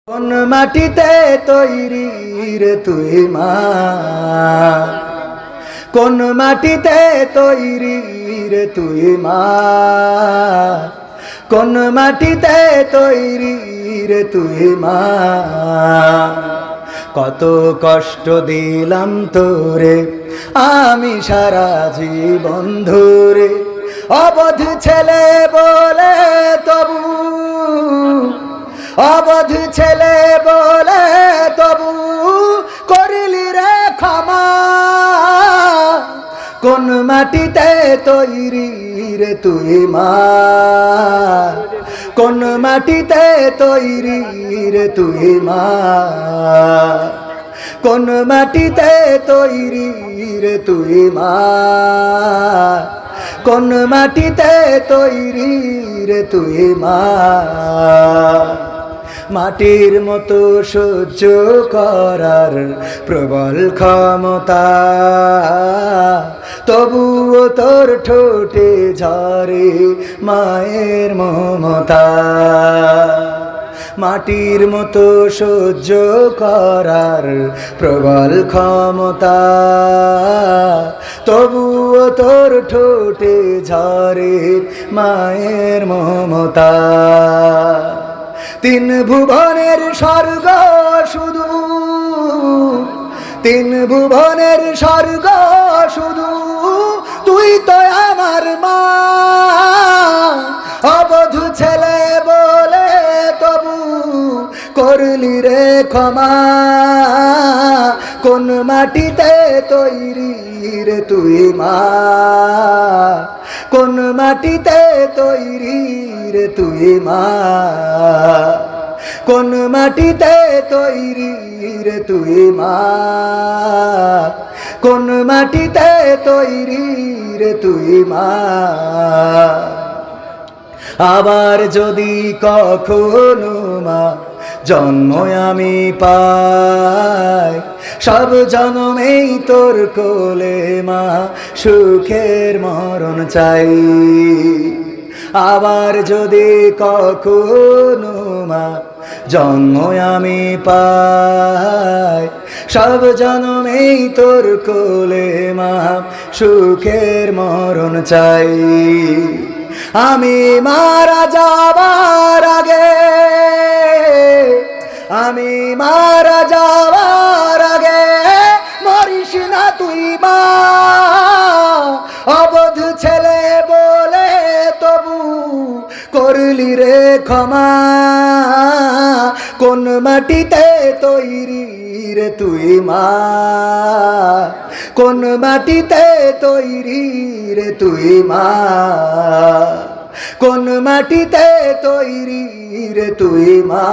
কোন মাটিতে তৈরি রে তুই মা, কোন মাটিতে তৈরি রে তুই মা, কোন মাটিতে তৈরি রে তুই মা। কত কষ্ট দিলাম তোরে আমি সারা জীবন ধরে, অবধ ছেলে বলে তবু, অবধ ছেলে বলে তবু করিলি রে ক্ষমা। কোন মাটিতে তৈরি রে তুই মা, কোন মাটিতে তৈরি রে তুই মা, কোন মাটিতে তৈরি রে তুই মা, কোন মাটিতে তৈরি রে তুই মা। মাটির মতো সহ্য করার প্রবল ক্ষমতা, তবুও তোর ঠোঁটে ঝরে মায়ের মমতা। মাটির মতো সহ্য করার প্রবল ক্ষমতা, তবুও তোর ঠোঁটে ঝরে মায়ের মমতা। তিন ভুবনের স্বর্গ শুধু, তিন ভুবনের স্বর্গ শুধু তুই তো আমার মা। অবধ ছেলে বলে তবু করলি রে ক্ষমা। কোন মাটিতে তৈরি রে তুই মা, কোন মাটিতে তৈরি রে তুই মা, কোন মাটিতে তৈরি রে তুই মা, কোন মাটিতে তৈরি রে তুই মা। আবার যদি কখনো মা জন্ম আমি পাই, সব জন্মেই তোর কোলে মা সুখের মরণ চাই। আবার যদি কখনো মা জন্ম আমি পাই, সব জন্মেই তোর কোলে মা সুখের মরণ চাই। আমি মারা যাবার আগে, আমি মারা যাবার আগে মরিস না তুই মা। অবধ ছেলে বলে তবু করলি রে ক্ষমা। কোন মাটিতে তৈরি রে তুই মা, কোন মাটিতে তৈরি রে তুই মা, কোন মাটিতে তৈরি রে তুই মা,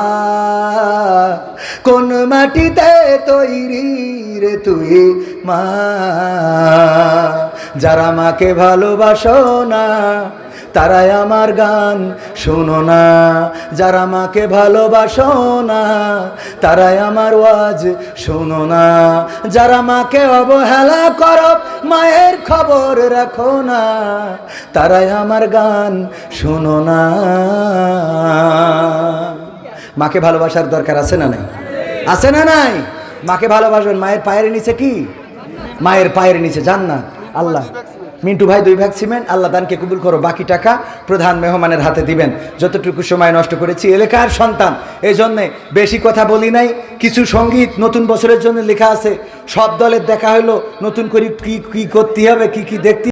কোন মাটিতে তৈরি রে তুই মা। যারা মাকে ভালোবাসো না তারাই আমার গান শোনো না, যারা মাকে ভালোবাসো না তারাই আমার ওয়াজ শোনো না, যারা মাকে অবহেলা করো মায়ের খবর রাখো না তারাই আমার গান শোনো না। মাকে ভালোবাসার দরকার আছে না নাই? আছে না নাই? মাকে ভালোবাসবেন। মায়ের পায়ের নিচে কি? মায়ের পায়ের নিচে জান্নাত। আল্লাহ মিন্টু ভাই 2 ভাগ সিমেন্ট, আল্লাহ দানকে কবুল করো। বাকি টাকা প্রধান মেহমানের হাতে দিবেন। যতটুকু সময় নষ্ট করেছি এলাকার সন্তান, এই জন্যে বেশি কথা বলি নাই। কিছু সঙ্গীত নতুন বছরের জন্য লেখা আছে, সব দলের দেখা হলো, নতুন করে কি কি করতে হবে, কি কি দেখতে